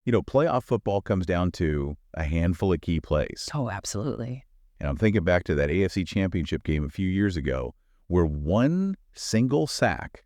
Playoff football comes down to a handful of key plays. Oh, absolutely. And I'm thinking back to that AFC Championship game a few years ago where one single sack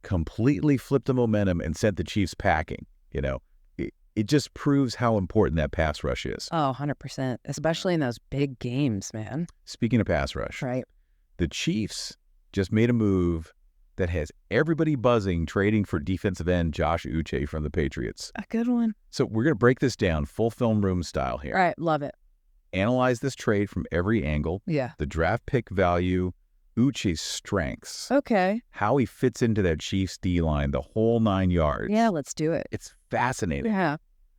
completely flipped the momentum and sent the Chiefs packing. It just proves how important that pass rush is. Oh, 100%, especially in those big games, man. Speaking of pass rush, right? The Chiefs just made a move that has everybody buzzing, trading for defensive end Josh Uche from the Patriots. A good one. So we're going to break this down full film room style here. All right, love it. Analyze this trade from every angle. Yeah. The draft pick value, Uche's strengths. Okay. How he fits into that Chiefs D-line, the whole 9 yards. Yeah, let's do it. It's fascinating. Yeah.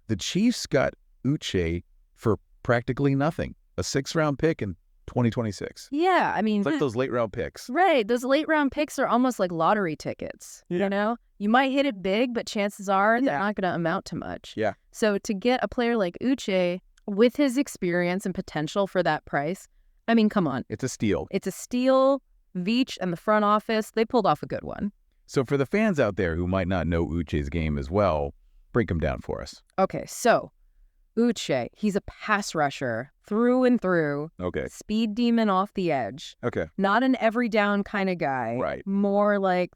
The Chiefs got Uche for practically nothing. A 6th-round pick in 2026. Yeah, I mean... It's like those late-round picks. Right. Those late-round picks are almost like lottery tickets, You might hit it big, but chances are they're not going to amount to much. Yeah. So to get a player like Uche with his experience and potential for that price, I mean, come on. It's a steal. It's a steal. Veach and the front office, they pulled off a good one. So for the fans out there who might not know Uche's game as well, break him down for us. Okay, so Uche, he's a pass rusher through and through. Okay. Speed demon off the edge. Okay. Not an every down kind of guy. Right. More like,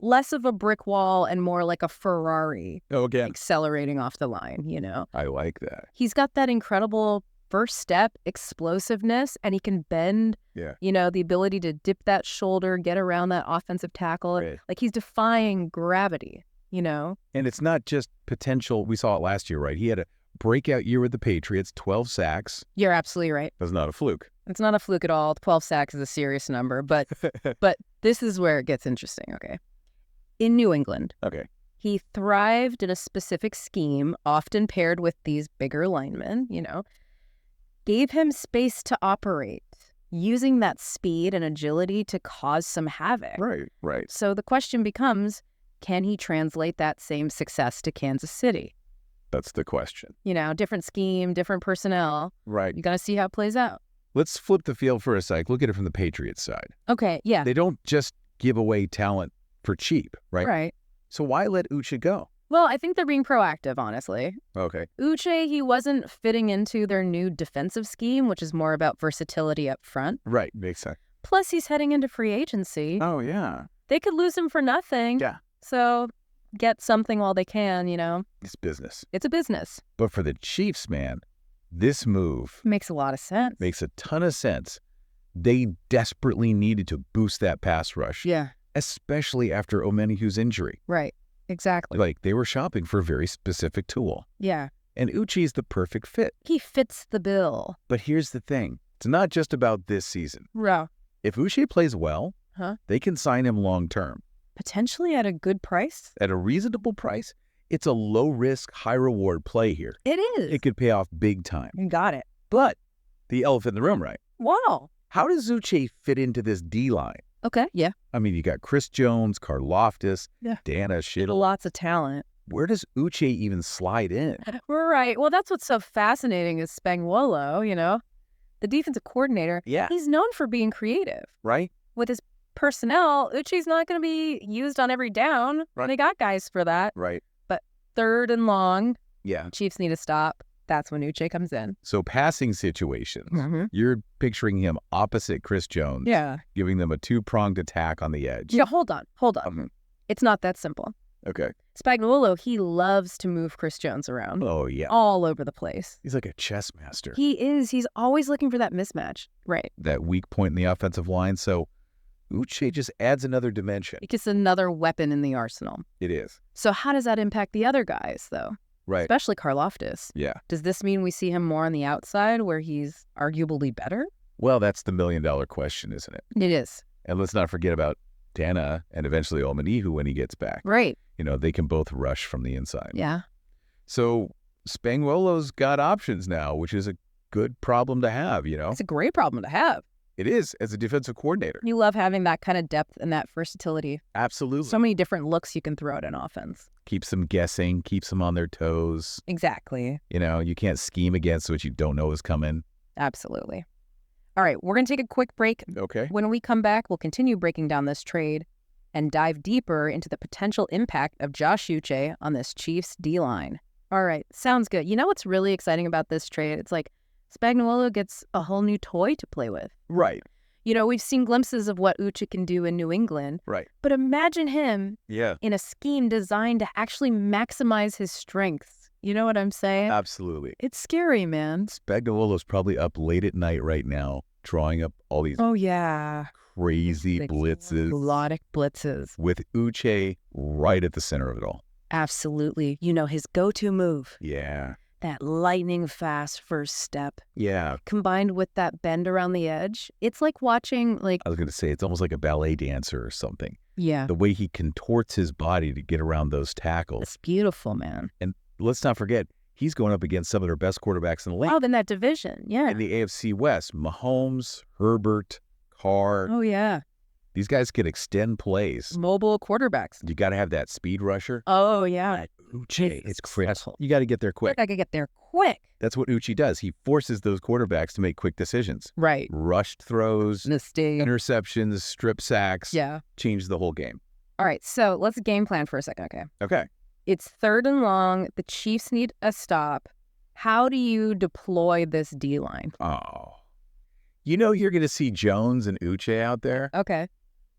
less of a brick wall and more like a Ferrari. Oh, again. Accelerating off the line, I like that. He's got that incredible first step explosiveness, and he can bend, the ability to dip that shoulder, get around that offensive tackle. Right. Like he's defying gravity, And it's not just potential. We saw it last year, right? He had a breakout year with the Patriots, 12 sacks. You're absolutely right. That's not a fluke. It's not a fluke at all. 12 sacks is a serious number, but this is where it gets interesting, okay? In New England, he thrived in a specific scheme, often paired with these bigger linemen, gave him space to operate, using that speed and agility to cause some havoc. Right. So the question becomes, can he translate that same success to Kansas City? That's the question. Different scheme, different personnel. Right. You got to see how it plays out. Let's flip the field for a sec. Look at it from the Patriots side. Okay, yeah. They don't just give away talent for cheap, right? Right. So why let Uche go? Well, I think they're being proactive, honestly. Okay. Uche, he wasn't fitting into their new defensive scheme, which is more about versatility up front. Right, makes sense. Plus, he's heading into free agency. Oh, yeah. They could lose him for nothing. Yeah. So get something while they can, It's business. It's a business. But for the Chiefs, man, this move makes a lot of sense. Makes a ton of sense. They desperately needed to boost that pass rush. Yeah. Especially after Omenihu's injury. Right. Exactly. Like, they were shopping for a very specific tool. Yeah. And Uche is the perfect fit. He fits the bill. But here's the thing. It's not just about this season. Yeah. If Uche plays well, they can sign him long term. Potentially at a good price? At a reasonable price. It's a low-risk, high-reward play here. It is. It could pay off big time. You got it. But the elephant in the room, right? Wow. How does Uche fit into this D-line? Okay, yeah. I mean, you got Chris Jones, Karlaftis, Dana Schittle. Lots of talent. Where does Uche even slide in? Right. Well, that's what's so fascinating is Spagnuolo, the defensive coordinator. Yeah. He's known for being creative. Right. With his personnel, Uche's not going to be used on every down. Right. They got guys for that. Right. But 3rd and long, yeah, Chiefs need to stop. That's when Uche comes in. So passing situations, you're picturing him opposite Chris Jones. Yeah. Giving them a 2-pronged attack on the edge. Yeah, hold on. It's not that simple. Okay. Spagnuolo, he loves to move Chris Jones around. Oh, yeah. All over the place. He's like a chess master. He is. He's always looking for that mismatch. Right. That weak point in the offensive line. So Uche just adds another dimension. It's another weapon in the arsenal. It is. So how does that impact the other guys, though? Right. Especially Karlaftis. Yeah. Does this mean we see him more on the outside where he's arguably better? Well, that's the million-dollar question, isn't it? It is. And let's not forget about Dana and eventually Omenihu when he gets back. Right. They can both rush from the inside. Yeah. So Spagnuolo's got options now, which is a good problem to have, It's a great problem to have. It is, as a defensive coordinator. You love having that kind of depth and that versatility. Absolutely. So many different looks you can throw at an offense. Keeps them guessing, keeps them on their toes. Exactly. You can't scheme against what you don't know is coming. Absolutely. All right, we're going to take a quick break. Okay. When we come back, we'll continue breaking down this trade and dive deeper into the potential impact of Josh Uche on this Chiefs D-line. All right, sounds good. You know what's really exciting about this trade? It's like Spagnuolo gets a whole new toy to play with. Right. You know, we've seen glimpses of what Uche can do in New England. Right. But imagine him in a scheme designed to actually maximize his strengths. You know what I'm saying? Absolutely. It's scary, man. Spagnuolo's probably up late at night right now, drawing up all these crazy blitzes. Melodic blitzes. With Uche right at the center of it all. Absolutely. You know, his go-to move. Yeah. That lightning fast first step. Yeah. Combined with that bend around the edge. It's like watching, like... I was going to say, it's almost like a ballet dancer or something. Yeah. The way he contorts his body to get around those tackles. It's beautiful, man. And let's not forget, he's going up against some of their best quarterbacks in the league. Oh, in that division, yeah. In the AFC West, Mahomes, Herbert, Carr. Oh, yeah. These guys can extend plays. Mobile quarterbacks. You got to have that speed rusher. Oh, yeah. Uche, it's critical. You got to get there quick. I got to get there quick. That's what Uche does. He forces those quarterbacks to make quick decisions. Right. Rushed throws, mistake, interceptions, strip sacks. Yeah. Change the whole game. All right, so let's game plan for a second, okay? Okay. It's 3rd and long. The Chiefs need a stop. How do you deploy this D-line? Oh. You know you're going to see Jones and Uche out there. Okay.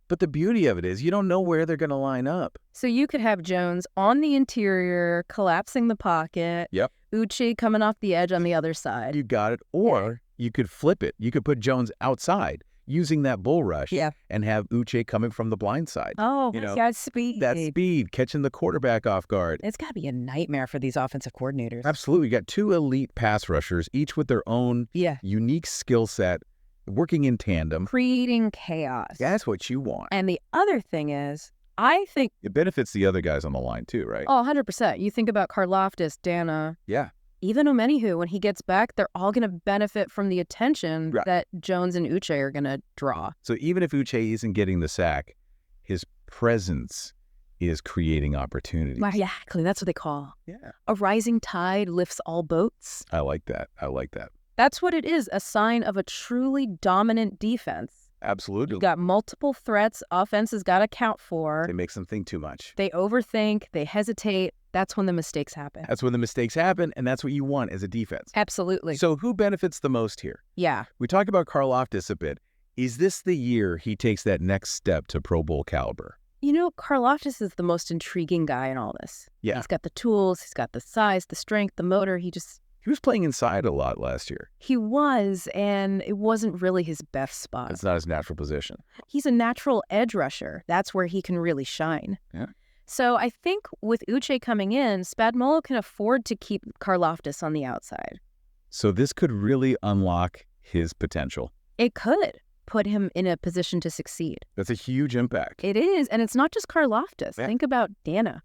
But the beauty of it is you don't know where they're going to line up. So you could have Jones on the interior, collapsing the pocket. Yep. Uche coming off the edge on the other side. You got it. Or you could flip it. You could put Jones outside using that bull rush and have Uche coming from the blind side. Oh, that's speed. That speed, catching the quarterback off guard. It's got to be a nightmare for these offensive coordinators. Absolutely. You got 2 elite pass rushers, each with their own unique skill set, working in tandem. Creating chaos. That's what you want. And the other thing is, I think... It benefits the other guys on the line too, right? Oh, 100%. You think about Karlaftis, Dana. Yeah. Even Omenihu, when he gets back, they're all going to benefit from the attention that Jones and Uche are going to draw. So even if Uche isn't getting the sack, his presence is creating opportunities. Exactly. That's what they call. Yeah. A rising tide lifts all boats. I like that. I like that. That's what it is, a sign of a truly dominant defense. Absolutely. You've got multiple threats offense has got to count for. They make them think too much. They overthink. They hesitate. That's when the mistakes happen. That's when the mistakes happen, and that's what you want as a defense. Absolutely. So who benefits the most here? Yeah. We talked about Karlaftis a bit. Is this the year he takes that next step to Pro Bowl caliber? You know, Karlaftis is the most intriguing guy in all this. Yeah. He's got the tools. He's got the size, the strength, the motor. He was playing inside a lot last year. He was, and it wasn't really his best spot. It's not his natural position. He's a natural edge rusher. That's where he can really shine. Yeah. So I think with Uche coming in, Spagnuolo can afford to keep Karlaftis on the outside. So this could really unlock his potential. It could put him in a position to succeed. That's a huge impact. It is, and it's not just Karlaftis. Yeah. Think about Dana,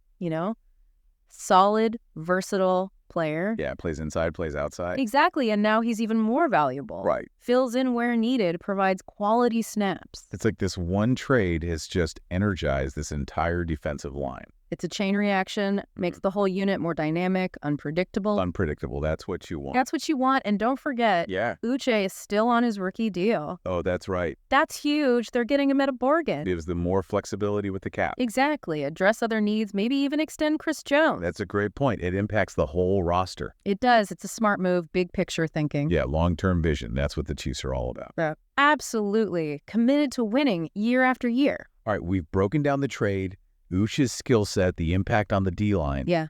solid, versatile player. Yeah, plays inside, plays outside. Exactly, and now he's even more valuable. Right. Fills in where needed, provides quality snaps. It's like this one trade has just energized this entire defensive line. It's a chain reaction, makes the whole unit more dynamic, unpredictable. Unpredictable, that's what you want. That's what you want, and don't forget, Uche is still on his rookie deal. Oh, that's right. That's huge. They're getting him at a bargain. Gives them more flexibility with the cap. Exactly. Address other needs, maybe even extend Chris Jones. That's a great point. It impacts the whole roster. It does. It's a smart move, big picture thinking. Yeah, long-term vision. That's what the Chiefs are all about. Yeah. Absolutely. Committed to winning year after year. All right, we've broken down the trade, Uche's skill set, the impact on the D-line. Yeah.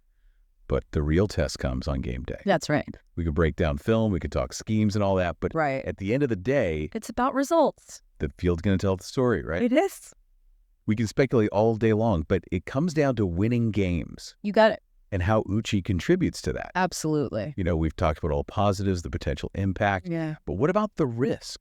But the real test comes on game day. That's right. We could break down film, we could talk schemes and all that, but at the end of the day... It's about results. The field's going to tell the story, right? It is. We can speculate all day long, but it comes down to winning games. You got it. And how Uche contributes to that. Absolutely. We've talked about all positives, the potential impact. Yeah. But what about the risk?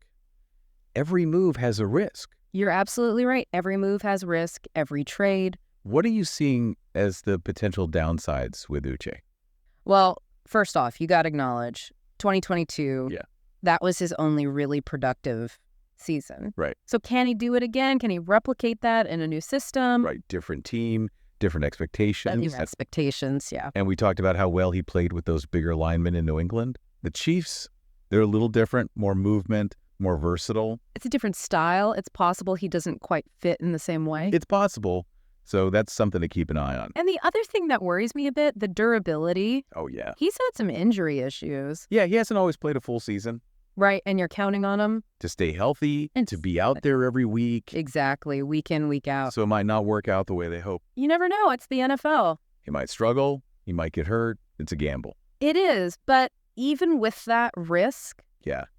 Every move has a risk. You're absolutely right. Every move has risk, every trade. What are you seeing as the potential downsides with Uche? Well, first off, you got to acknowledge 2022, that was his only really productive season. Right. So can he do it again? Can he replicate that in a new system? Right. Different team, different expectations. Yeah. And we talked about how well he played with those bigger linemen in New England. The Chiefs, they're a little different, more movement, more versatile. It's a different style. It's possible he doesn't quite fit in the same way. It's possible. So that's something to keep an eye on. And the other thing that worries me a bit, the durability. Oh, yeah. He's had some injury issues. Yeah, he hasn't always played a full season. Right, and you're counting on him. To stay healthy, and to be out there every week. Exactly, week in, week out. So it might not work out the way they hope. You never know. It's the NFL. He might struggle. He might get hurt. It's a gamble. It is, but even with that risk,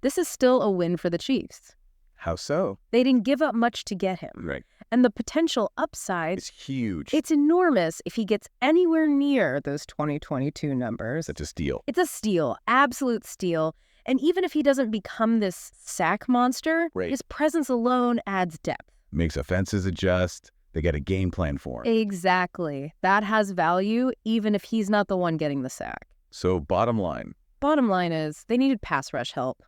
this is still a win for the Chiefs. How so? They didn't give up much to get him. Right. And the potential upside is huge. It's enormous if he gets anywhere near those 2022 numbers. That's a steal. It's a steal, absolute steal. And even if he doesn't become this sack monster, his presence alone adds depth. Makes offenses adjust. They got a game plan for him. Exactly. That has value, even if he's not the one getting the sack. So bottom line. Bottom line is they needed pass rush help.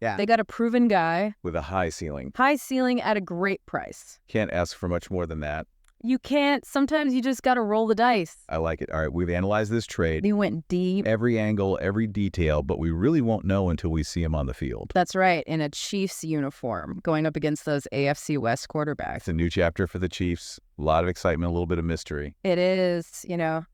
Yeah. They got a proven guy. With a high ceiling. High ceiling at a great price. Can't ask for much more than that. You can't. Sometimes you just got to roll the dice. I like it. All right, we've analyzed this trade. They went deep. Every angle, every detail, but we really won't know until we see him on the field. That's right, in a Chiefs uniform, going up against those AFC West quarterbacks. It's a new chapter for the Chiefs. A lot of excitement, a little bit of mystery. It is.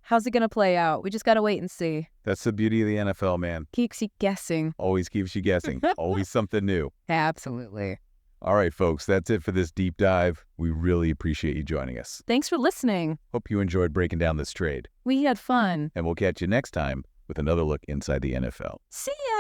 How's it going to play out? We just got to wait and see. That's the beauty of the NFL, man. Keeps you guessing. Always keeps you guessing. Always something new. Absolutely. All right, folks, that's it for this deep dive. We really appreciate you joining us. Thanks for listening. Hope you enjoyed breaking down this trade. We had fun. And we'll catch you next time with another look inside the NFL. See ya!